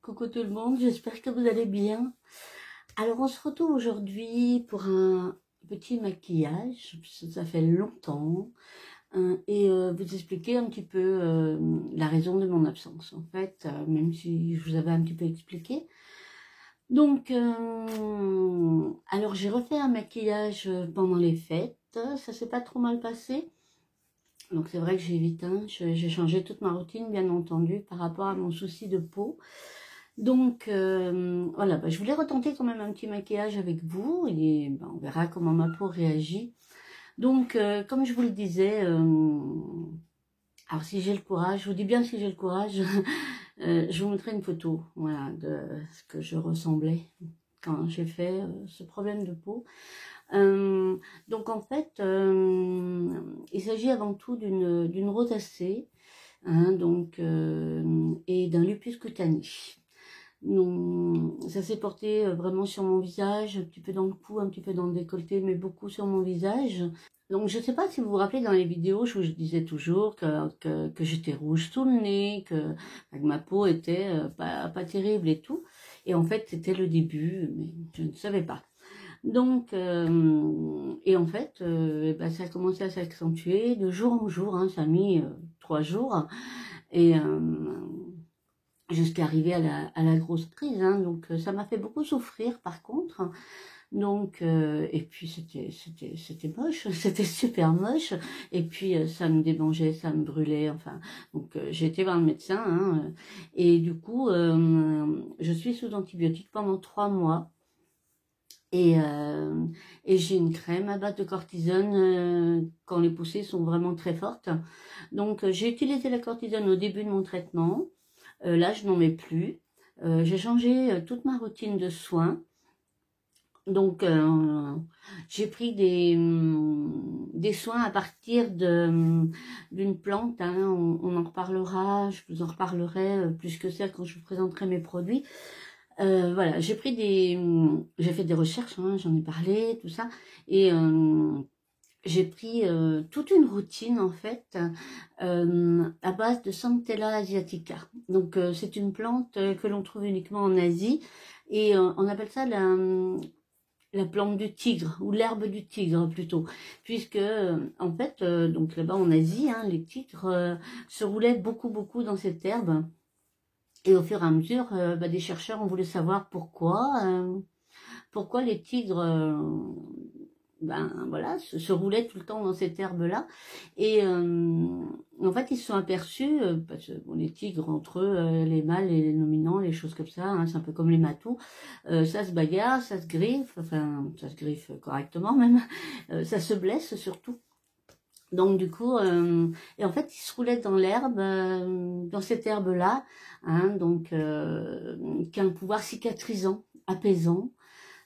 Coucou tout le monde, j'espère que vous allez bien. Alors on se retrouve aujourd'hui pour un petit maquillage, ça fait longtemps, et vous expliquer un petit peu la raison de mon absence en fait, même si je vous avais un petit peu expliqué. Donc, alors j'ai refait un maquillage pendant les fêtes, ça s'est pas trop mal passé. Donc c'est vrai que j'ai vite, j'ai changé toute ma routine bien entendu par rapport à mon souci de peau. Donc voilà, je voulais retenter quand même un petit maquillage avec vous et on verra comment ma peau réagit. Donc comme je vous le disais, alors si j'ai le courage, je vous dis bien si j'ai le courage, je vous montrerai une photo voilà, de ce que je ressemblais quand j'ai fait ce problème de peau. Donc en fait, il s'agit avant tout d'une rosacée, donc, et d'un lupus cutané. Donc, ça s'est porté vraiment sur mon visage, un petit peu dans le cou, un petit peu dans le décolleté, mais beaucoup sur mon visage. Donc, je ne sais pas si vous vous rappelez dans les vidéos, je disais toujours que j'étais rouge sous le nez, que ma peau était pas terrible et tout. Et en fait, c'était le début, mais je ne savais pas. Donc, et en fait, ça a commencé à s'accentuer de jour en jour, ça a mis 3 jours. Et jusqu'à arriver à la grosse crise, donc ça m'a fait beaucoup souffrir par contre, donc et puis c'était moche, c'était super moche, et puis ça me démangeait, ça me brûlait, enfin, donc j'ai été voir le médecin, et du coup je suis sous antibiotiques pendant 3 mois, et j'ai une crème à base de cortisone quand les poussées sont vraiment très fortes. Donc j'ai utilisé la cortisone au début de mon traitement. Là, je n'en mets plus. J'ai changé toute ma routine de soins. Donc, j'ai pris des soins à partir d'une plante. On en reparlera, je vous en reparlerai plus que ça quand je vous présenterai mes produits. Voilà, j'ai fait des recherches, j'en ai parlé, tout ça. Et j'ai pris toute une routine en fait à base de Centella asiatica. Donc c'est une plante que l'on trouve uniquement en Asie et on appelle ça la plante du tigre ou l'herbe du tigre plutôt, puisque en fait donc là-bas en Asie, les tigres se roulaient beaucoup dans cette herbe, et au fur et à mesure des chercheurs ont voulu savoir pourquoi les tigres voilà, se roulaient tout le temps dans cette herbe-là. Et en fait, ils se sont aperçus, parce que bon, les tigres, entre eux, les mâles et les nominants, les choses comme ça, c'est un peu comme les matous, ça se bagarre, ça se griffe, enfin, ça se griffe correctement même, ça se blesse surtout. Donc du coup, et en fait, ils se roulaient dans l'herbe, dans cette herbe-là, donc qui a un pouvoir cicatrisant, apaisant.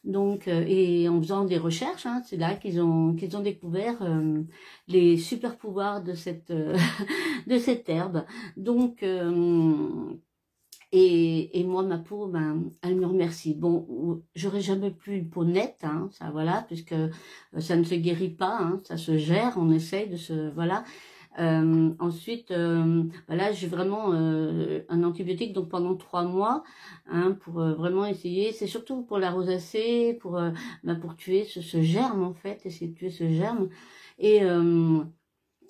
Donc, et en faisant des recherches, c'est là qu'ils ont découvert les super pouvoirs de cette de cette herbe. Donc, et moi, ma peau, elle me remercie. Bon, j'aurais jamais plus une peau nette, ça voilà, puisque ça ne se guérit pas, ça se gère, on essaye de se, voilà. Ensuite, voilà, j'ai vraiment un antibiotique donc pendant 3 mois, pour vraiment essayer. C'est surtout pour la rosacée, pour tuer ce germe en fait, essayer de tuer ce germe. Et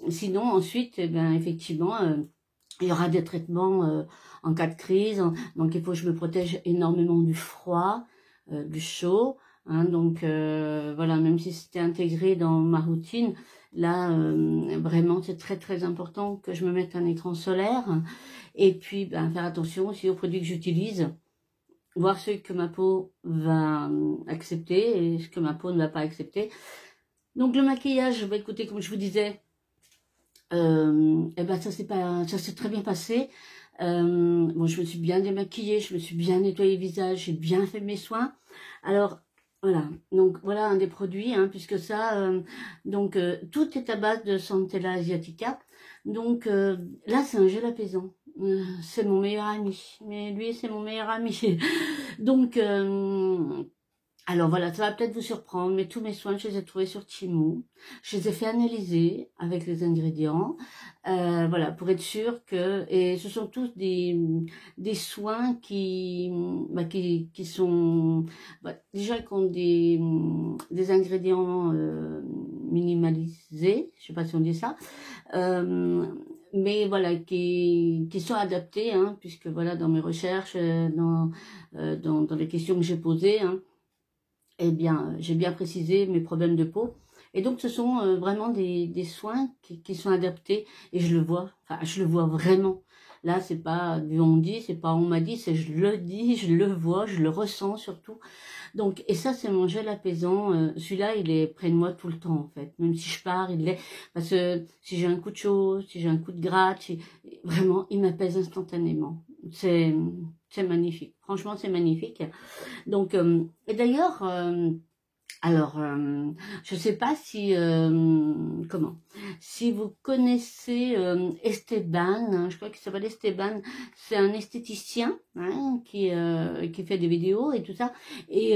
sinon ensuite, effectivement, il y aura des traitements en cas de crise. Donc il faut que je me protège énormément du froid, du chaud. Donc voilà, même si c'était intégré dans ma routine, là vraiment c'est très important que je me mette un écran solaire, et puis faire attention aussi aux produits que j'utilise, voir ce que ma peau va accepter et ce que ma peau ne va pas accepter. Donc le maquillage, écoutez, comme je vous disais, ça s'est très bien passé. Bon, je me suis bien démaquillée, je me suis bien nettoyé le visage, j'ai bien fait mes soins. Alors voilà, donc voilà un des produits, puisque ça, donc tout est à base de Centella asiatica. Donc là, c'est un gel apaisant. C'est mon meilleur ami, mais lui, c'est mon meilleur ami. Donc Alors voilà, ça va peut-être vous surprendre, mais tous mes soins, je les ai trouvés sur Temu. Je les ai fait analyser avec les ingrédients, voilà, pour être sûr que... Et ce sont tous des soins qui sont... déjà, qui ont des ingrédients minimalisés, je sais pas si on dit ça, euh, mais voilà, qui sont adaptés, hein, puisque voilà, dans mes recherches, dans les questions que j'ai posées, hein, eh bien, j'ai bien précisé mes problèmes de peau. Et donc, ce sont vraiment des soins qui sont adaptés. Et je le vois, enfin, je le vois vraiment. Là, c'est pas du on dit, c'est pas on m'a dit, c'est je le dis, je le vois, je le ressens surtout. Donc, et ça, c'est mon gel apaisant. Celui-là, il est près de moi tout le temps, en fait. Même si je pars, il l'est. Parce que si j'ai un coup de chaud, si j'ai un coup de gratte, vraiment, il m'apaise instantanément. C'est magnifique. Franchement, c'est magnifique. Donc, et d'ailleurs, alors, je ne sais pas si, si vous connaissez Esteban, hein, je crois qu'il s'appelle Esteban, c'est un esthéticien, hein, qui fait des vidéos et tout ça. Et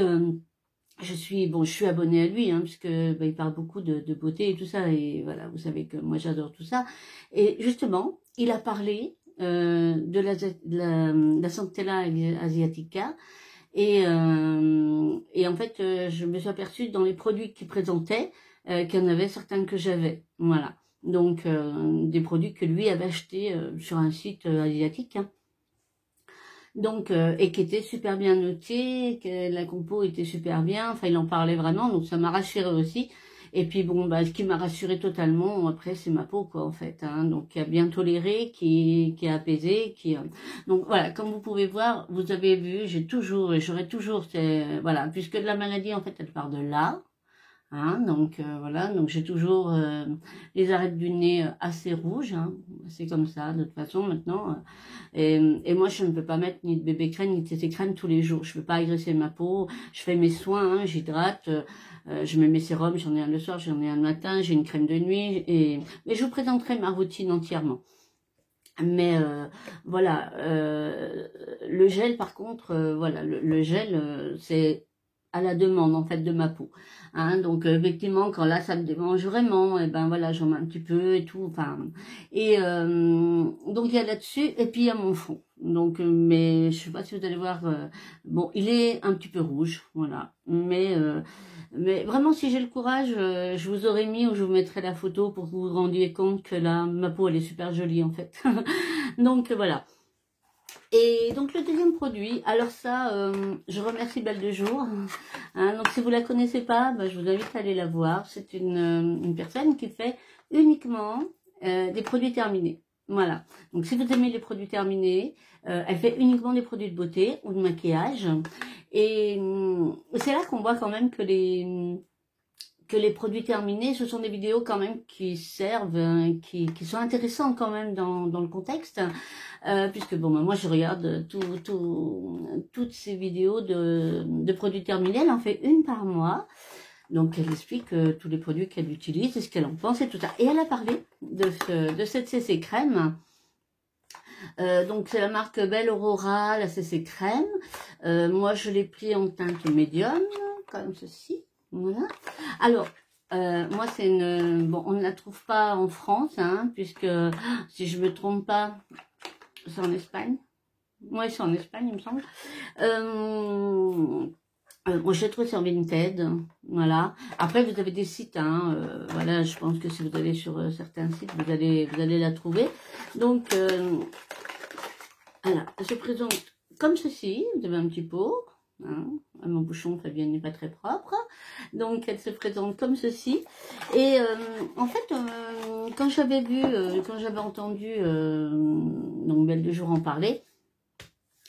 je suis abonnée à lui, hein, puisque il parle beaucoup de beauté et tout ça. Et voilà, vous savez que moi j'adore tout ça. Et justement, il a parlé de la Centella asiatica. Et en fait, je me suis aperçue dans les produits qu'il présentait qu'il y en avait certains que j'avais. Voilà. Donc, des produits que lui avait achetés sur un site asiatique. Hein. Donc, et qui étaient super bien notés, que la compo était super bien. Enfin, il en parlait vraiment, donc ça m'a rassurée aussi. Et puis bon, ce qui m'a rassurée totalement, après, c'est ma peau, quoi, en fait. Hein, donc, qui a bien toléré, qui a apaisé, donc voilà, comme vous pouvez voir, vous avez vu, j'ai toujours, et j'aurai toujours, voilà, puisque la maladie, en fait, elle part de là. Hein, donc voilà, donc j'ai toujours les arêtes du nez assez rouges, hein, c'est comme ça de toute façon maintenant. Et moi je ne peux pas mettre ni de bébé crème ni de tété crème tous les jours. Je peux pas agresser ma peau. Je fais mes soins, hein, j'hydrate, je mets mes sérums, j'en ai un le soir, j'en ai un le matin, j'ai une crème de nuit. Mais je vous présenterai ma routine entièrement. Mais voilà, le gel par contre, voilà, le gel c'est à la demande en fait de ma peau. Hein, donc effectivement quand là ça me démange vraiment, et ben voilà j'en mets un petit peu et tout. Enfin et donc il y a là-dessus et puis il y a mon fond. Donc mais je sais pas si vous allez voir, bon il est un petit peu rouge, voilà. Mais vraiment, si j'ai le courage, je vous aurais mis ou je vous mettrai la photo pour que vous vous rendiez compte que là, ma peau, elle est super jolie en fait. Donc voilà. Et donc le deuxième produit, alors ça, je remercie Belle de Jour. Hein, donc si vous la connaissez pas, je vous invite à aller la voir. C'est une personne qui fait uniquement des produits terminés. Voilà. Donc si vous aimez les produits terminés, elle fait uniquement des produits de beauté ou de maquillage. Et c'est là qu'on voit quand même que les produits terminés, ce sont des vidéos quand même qui servent, hein, qui sont intéressantes quand même dans le contexte, puisque bon, moi je regarde toutes ces vidéos de produits terminés, elle en fait une par mois, donc elle explique tous les produits qu'elle utilise et ce qu'elle en pense et tout ça. Et elle a parlé de cette CC crème. Donc c'est la marque Belle Aurora, la CC crème. Moi je l'ai pris en teinte médium, comme ceci. Voilà. Alors, moi, c'est une... Bon, on ne la trouve pas en France, hein, puisque, si je me trompe pas, c'est en Espagne. Oui, c'est en Espagne, il me semble. Moi, je l'ai trouvé sur Vinted, voilà. Après, vous avez des sites, hein, voilà, je pense que si vous allez sur certains sites, vous allez la trouver. Donc, voilà, elle se présente comme ceci, vous avez un petit pot. Hein, mon bouchon, Fabien n'est pas très propre. Donc, elle se présente comme ceci. Et en fait, quand j'avais vu, quand j'avais entendu donc Belle de Jour en parler,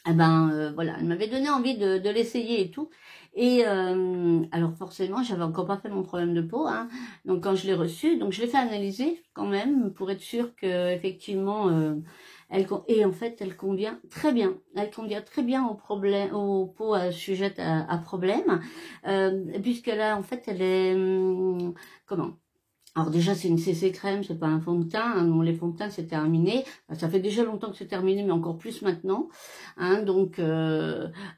eh ben voilà, elle m'avait donné envie de l'essayer et tout. Et alors forcément, j'avais encore pas fait mon problème de peau, hein. Donc quand je l'ai reçu, donc je l'ai fait analyser quand même pour être sûre que effectivement et en fait, elle convient très bien. Elle convient très bien aux peaux sujettes à problème, puisque là, en fait, elle est comment Alors déjà, c'est une CC crème, c'est pas un fond de teint. Hein, bon, les fonds de teint, c'est terminé. Enfin, ça fait déjà longtemps que c'est terminé, mais encore plus maintenant. Hein, donc,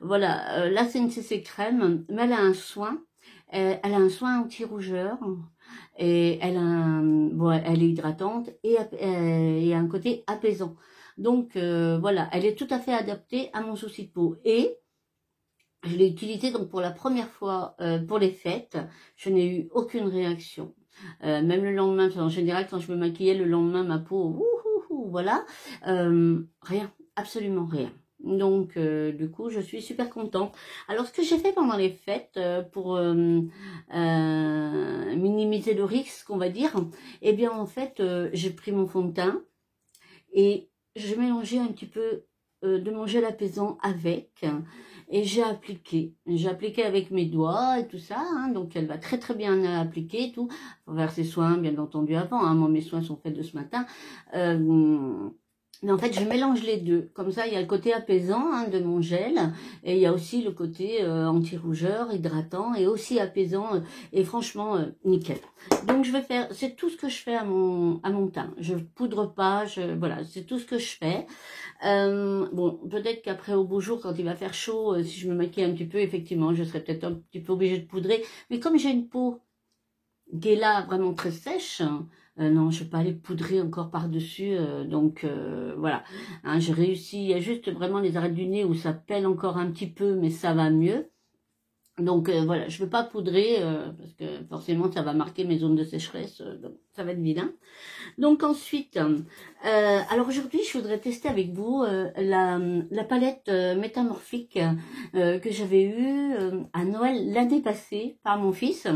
voilà. Là, c'est une CC crème, mais elle a un soin. Elle a un soin anti-rougeur. Et elle a bon, elle est hydratante et un côté apaisant. Donc, voilà. Elle est tout à fait adaptée à mon souci de peau. Et je l'ai utilisée donc pour la première fois pour les fêtes. Je n'ai eu aucune réaction. Même le lendemain, en général, quand je me maquillais, le lendemain, ma peau, voilà, rien, absolument rien. Donc, du coup, je suis super contente. Alors, ce que j'ai fait pendant les fêtes pour minimiser le risque, on va dire, eh bien, en fait, j'ai pris mon fond de teint et j'ai mélangé un petit peu de mon gel apaisant avec et j'ai appliqué. J'ai appliqué avec mes doigts et tout ça, hein, donc elle va très très bien appliquer et tout. Faut faire ses soins bien entendu avant, hein, moi mes soins sont faits de ce matin. Mais en fait, je mélange les deux. Comme ça, il y a le côté apaisant hein, de mon gel et il y a aussi le côté anti-rougeur, hydratant et aussi apaisant et franchement nickel. Donc je vais faire, c'est tout ce que je fais à mon teint. Je poudre pas, voilà, c'est tout ce que je fais. Bon, peut-être qu'après au beau jour, quand il va faire chaud, si je me maquille un petit peu, effectivement, je serai peut-être un petit peu obligée de poudrer. Mais comme j'ai une peau qui est là vraiment très sèche, non, je ne vais pas aller poudrer encore par-dessus. Donc voilà, hein, j'ai réussi. Il y a juste vraiment les arêtes du nez où ça pèle encore un petit peu, mais ça va mieux. Donc voilà, je ne veux pas poudrer parce que forcément ça va marquer mes zones de sécheresse, donc ça va être vilain. Donc ensuite, alors aujourd'hui je voudrais tester avec vous la palette métamorphique que j'avais eue à Noël l'année passée par mon fils.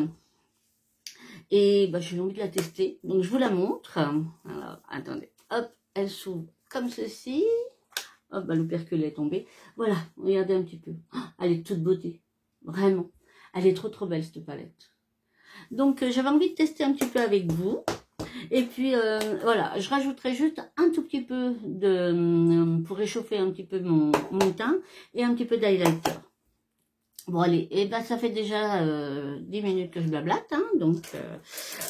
Et bah, j'ai envie de la tester, donc je vous la montre. Alors attendez, hop, elle s'ouvre comme ceci. Hop, bah, l'opercule est tombé. Voilà, regardez un petit peu. Oh, elle est toute beauté. Vraiment. Elle est trop trop belle cette palette. Donc j'avais envie de tester un petit peu avec vous. Et puis voilà, je rajouterai juste un tout petit peu de pour réchauffer un petit peu mon teint et un petit peu d'highlighter. Bon allez, et ben ça fait déjà 10 minutes que je blablate, hein, donc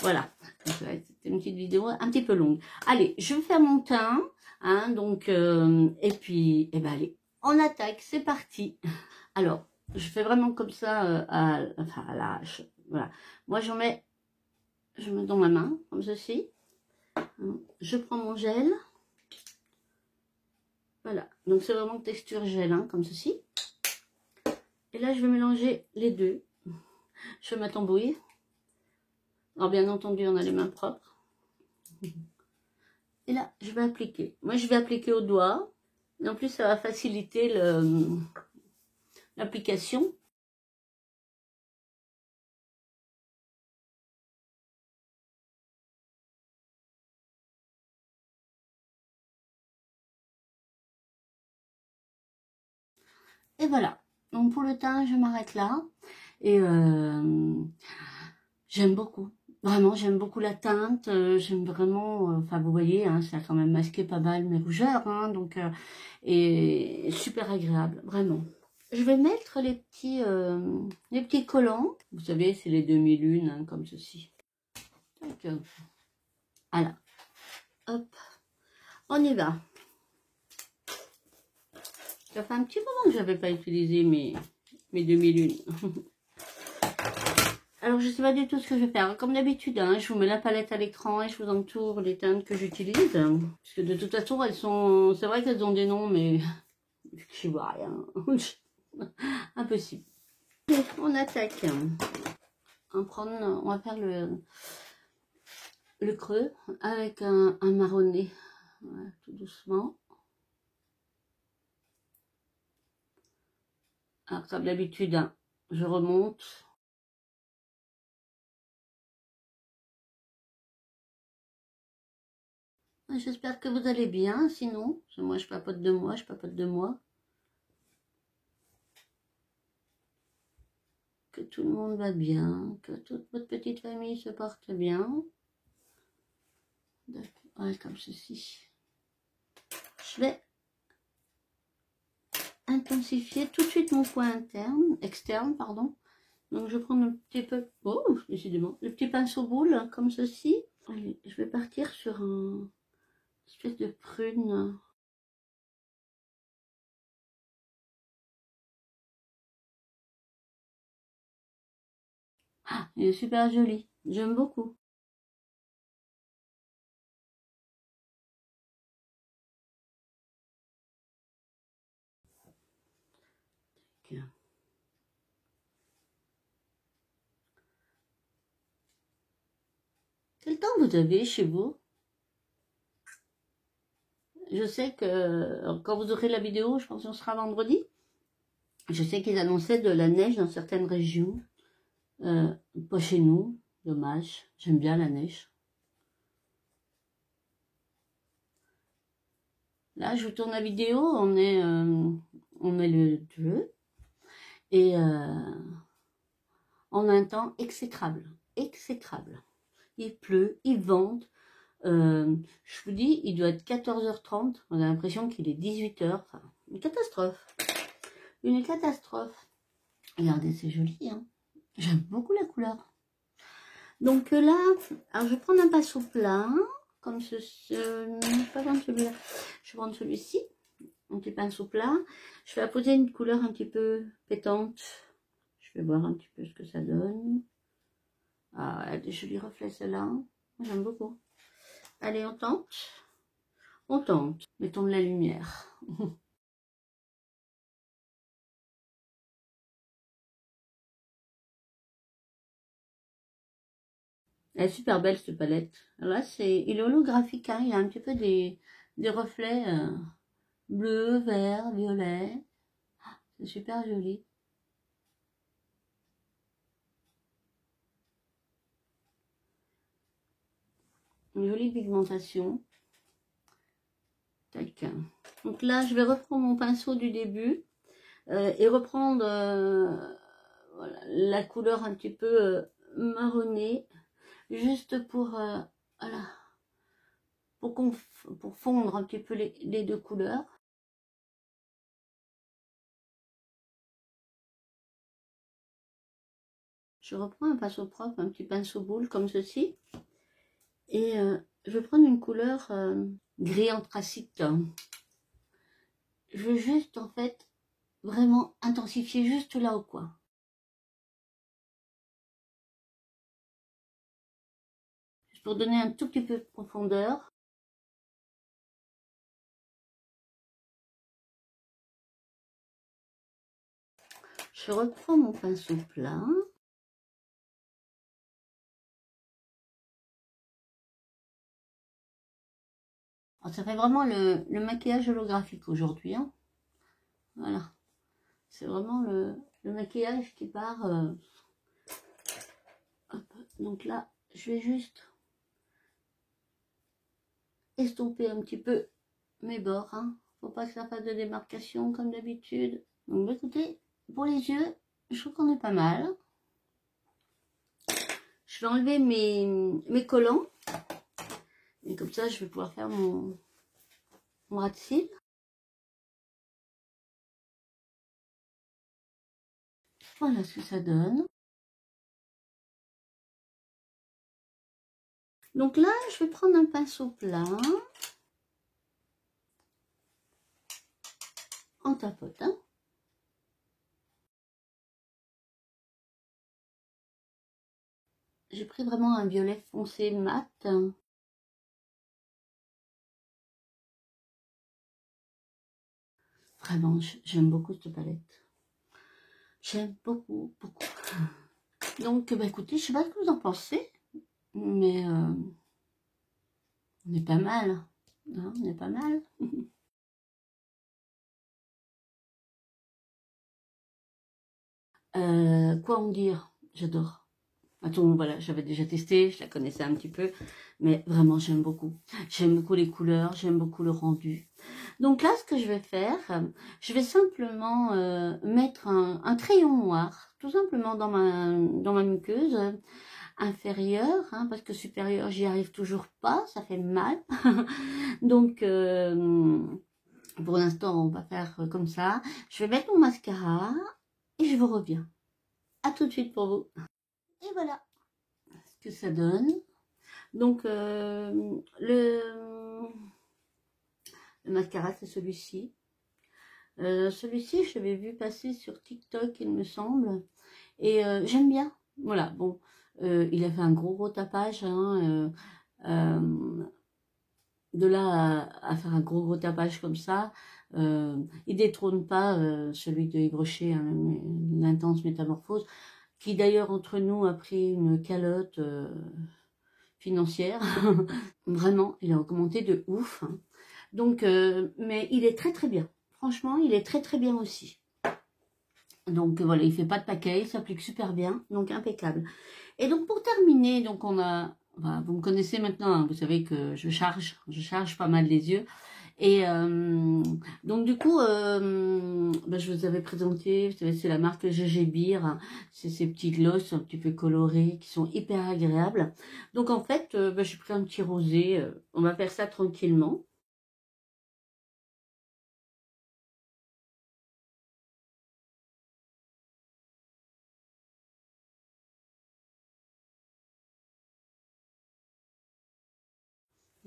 voilà. C'était une petite vidéo un petit peu longue. Allez, je vais faire mon teint, hein, donc et puis et ben allez, on attaque, c'est parti. Alors, je fais vraiment comme ça enfin à l'arrache. Voilà. Moi je mets dans ma main comme ceci. Je prends mon gel. Voilà, donc c'est vraiment texture gel, hein, comme ceci. Et là, je vais mélanger les deux. Je vais mettre en bouille. Alors, bien entendu, on a les mains propres. Et là, je vais appliquer. Moi, je vais appliquer au doigt. Et en plus, ça va faciliter l'application. Et voilà. Donc, pour le teint, je m'arrête là. Et j'aime beaucoup. Vraiment, j'aime beaucoup la teinte. J'aime vraiment... Enfin, vous voyez, hein, ça a quand même masqué pas mal mes rougeurs. Hein, donc, et super agréable, vraiment. Je vais mettre les petits collants. Vous savez, c'est les demi-lunes, hein, comme ceci. Donc, voilà. Hop. On y va. Ça fait un petit moment que je n'avais pas utilisé mes demi-lunes. Alors, je ne sais pas du tout ce que je vais faire. Comme d'habitude, hein, je vous mets la palette à l'écran et je vous entoure les teintes que j'utilise. Parce que de toute façon, elles sont... C'est vrai qu'elles ont des noms, mais je vois rien. Impossible. Allez, on attaque. On va faire le creux avec un marronné. Voilà, tout doucement. Alors, comme d'habitude, hein, je remonte. J'espère que vous allez bien, sinon, moi je papote de moi, que tout le monde va bien, que toute votre petite famille se porte bien. Ouais, comme ceci. Je vais intensifier tout de suite mon point externe, pardon, Donc, je vais prendre un petit peu, oh, décidément, le petit pinceau boule, comme ceci. Allez, je vais partir sur un espèce de prune. Ah, il est super joli. J'aime beaucoup. Quel temps vous avez chez vous? Je sais que quand vous aurez la vidéo, je pense que ce sera vendredi. Je sais qu'ils annonçaient de la neige dans certaines régions. Pas chez nous, dommage. J'aime bien la neige. Là, je vous tourne la vidéo. On est le 2 et on a un temps exécrable, exécrable. Il pleut, il vente. Je vous dis, il doit être 14h30. On a l'impression qu'il est 18h. Enfin, une catastrophe. Une catastrophe. Regardez, c'est joli, hein. J'aime beaucoup la couleur. Donc là, alors je vais prendre un pinceau plat, comme ce, pas prendre celui-là. Je vais prendre celui-ci, un petit pinceau plat. Je vais apposer une couleur un petit peu pétante. Je vais voir un petit peu ce que ça donne. Ah, elle a des jolis reflets celle-là. J'aime beaucoup. Allez, on tente. On tente. Mettons de la lumière. Elle est super belle cette palette. Alors là, il est holographique, hein. Il a un petit peu des reflets bleu, vert, violet. C'est super joli. Une jolie pigmentation. Tac. Donc là, je vais reprendre mon pinceau du début et reprendre voilà, la couleur un petit peu marronnée, juste pour, voilà, pour fondre un petit peu les deux couleurs. Je reprends un pinceau propre, un petit pinceau boule comme ceci, et je vais prendre une couleur gris anthracite. Je veux juste en fait vraiment intensifier juste là au coin. Juste pour donner un tout petit peu de profondeur. Je reprends mon pinceau plat. Alors, ça fait vraiment le maquillage holographique aujourd'hui, hein. Voilà. C'est vraiment le maquillage qui part. Hop. Donc là, je vais juste estomper un petit peu mes bords, hein. Faut pas que ça fasse de démarcation comme d'habitude. Donc écoutez, pour les yeux, je trouve qu'on est pas mal. Je vais enlever mes collants. Et comme ça, je vais pouvoir faire mon ras de cils. Voilà ce que ça donne. Donc là, je vais prendre un pinceau plat. En tapotant. J'ai pris vraiment un violet foncé mat. Vraiment, j'aime beaucoup cette palette. J'aime beaucoup, beaucoup. Donc, bah, écoutez, je sais pas ce que vous en pensez, mais on est pas mal. Hein, on est pas mal. Quoi en dire? J'adore. Attends, voilà, j'avais déjà testé, je la connaissais un petit peu, mais vraiment j'aime beaucoup. J'aime beaucoup les couleurs, j'aime beaucoup le rendu. Donc là, ce que je vais faire, je vais simplement mettre un crayon noir, tout simplement dans ma muqueuse inférieure, hein, parce que supérieure, j'y arrive toujours pas, ça fait mal. Donc, pour l'instant, on va faire comme ça. Je vais mettre mon mascara et je vous reviens. À tout tout de suite pour vous. Et voilà ce que ça donne. Donc, le mascara, c'est celui-ci. Celui-ci, je l'avais vu passer sur TikTok, il me semble. Et j'aime bien. Voilà, bon. Il a fait un gros tapage. Hein, de là à faire un gros tapage comme ça, il détrône pas celui de Yves Rocher, hein, l'intense métamorphose, qui d'ailleurs entre nous a pris une calotte financière. Vraiment, il a augmenté de ouf. Hein. Donc, mais il est très bien. Franchement, il est très bien aussi. Donc voilà, il fait pas de paquet, il s'applique super bien, donc impeccable. Et donc pour terminer, donc on a, enfin, vous me connaissez maintenant, hein, vous savez que je charge pas mal les yeux. Et donc du coup, je vous avais présenté, vous savez, c'est la marque GG Beer, hein, c'est ces petits gloss un petit peu colorés qui sont hyper agréables. Donc en fait, j'ai pris un petit rosé, on va faire ça tranquillement.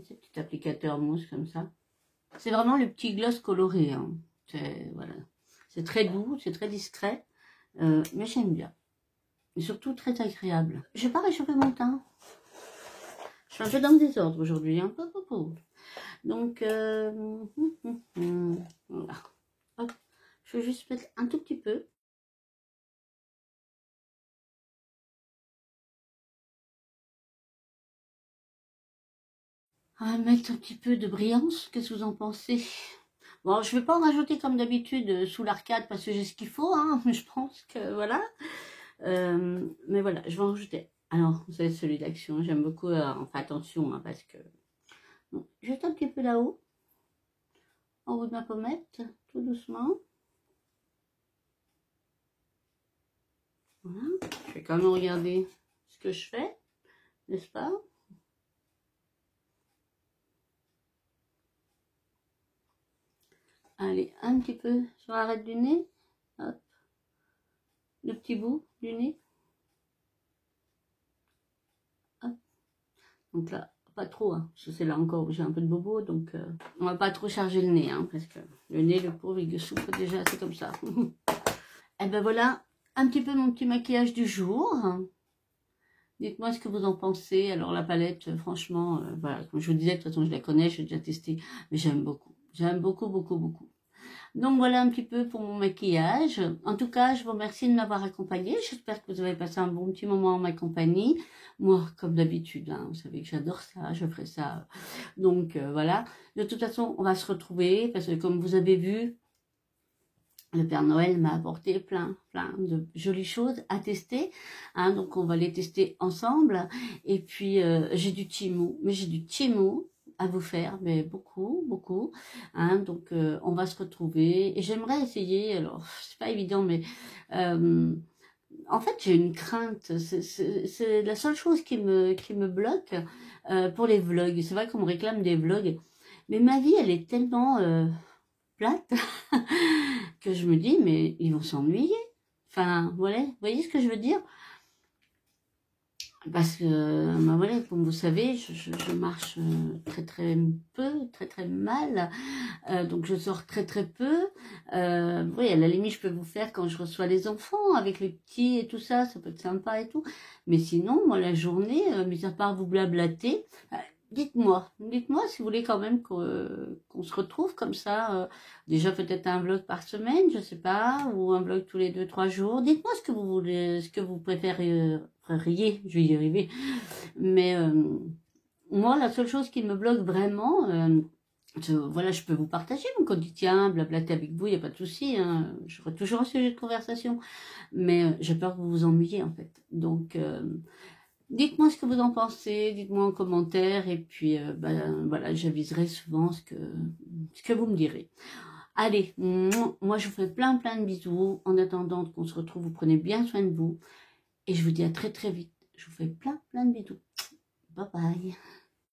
Ce petit applicateur mousse comme ça. C'est vraiment le petit gloss coloré. Hein. Voilà. C'est très doux, c'est très discret, mais j'aime bien. Et surtout très agréable. Je vais pas réchauffer mon teint. Je suis un peu dans le désordre aujourd'hui. Hein. Donc, voilà. Hop. Je vais juste mettre un tout petit peu. On va mettre un petit peu de brillance. Qu'est-ce que vous en pensez? Bon, je vais pas en rajouter comme d'habitude sous l'arcade parce que j'ai ce qu'il faut. Hein. Je pense que voilà. Mais voilà, je vais en rajouter. Alors, vous savez, celui d'action, j'aime beaucoup. Enfin, attention, hein, parce que... Bon, juste un petit peu là-haut, en haut de ma pommette, tout doucement. Voilà. Je vais quand même regarder ce que je fais, n'est-ce pas? Allez, un petit peu sur l'arête du nez. Hop. Le petit bout du nez. Hop. Donc là, pas trop, hein, parce que c'est là encore où j'ai un peu de bobo, donc on va pas trop charger le nez, hein, parce que le nez, le pauvre, il souffre déjà, c'est comme ça. Et ben voilà, un petit peu mon petit maquillage du jour. Dites-moi ce que vous en pensez. Alors la palette, franchement, voilà, comme je vous disais, de toute façon je la connais, j'ai déjà testé, mais j'aime beaucoup. J'aime beaucoup. Donc voilà un petit peu pour mon maquillage. En tout cas, je vous remercie de m'avoir accompagné. J'espère que vous avez passé un bon petit moment en ma compagnie. Moi, comme d'habitude, hein, vous savez que j'adore ça, je ferai ça. Donc voilà. De toute façon, on va se retrouver parce que comme vous avez vu, le Père Noël m'a apporté plein de jolies choses à tester. Hein, donc on va les tester ensemble. Et puis j'ai du Timo, mais j'ai du Timo à vous faire, mais beaucoup. Hein, donc on va se retrouver. Et j'aimerais essayer, alors c'est pas évident, mais en fait j'ai une crainte. C'est la seule chose qui me bloque pour les vlogs. C'est vrai qu'on me réclame des vlogs, mais ma vie elle est tellement plate que je me dis mais ils vont s'ennuyer. Enfin voilà, vous voyez ce que je veux dire? Parce que ben voilà, comme vous savez, je marche très peu, très mal, donc je sors très peu. Oui, à la limite je peux vous faire quand je reçois les enfants avec les petits et tout ça, ça peut être sympa et tout. Mais sinon, moi la journée, mis à part vous blablater, dites-moi si vous voulez quand même qu'on se retrouve comme ça. Déjà peut-être un vlog par semaine, je sais pas, ou un vlog tous les 2-3 jours. Dites-moi ce que vous voulez, ce que vous préférez, je vais y arriver. Mais moi, la seule chose qui me bloque vraiment, voilà, je peux vous partager mon quotidien, blablater avec vous, il n'y a pas de souci. Hein, j'aurai toujours un sujet de conversation. Mais j'ai peur que vous vous ennuyiez en fait. Donc dites-moi ce que vous en pensez, dites-moi en commentaire et puis voilà, j'aviserai souvent ce que vous me direz. Allez, moi je vous fais plein de bisous. En attendant qu'on se retrouve, vous prenez bien soin de vous et je vous dis à très vite. Je vous fais plein de bisous. Bye bye.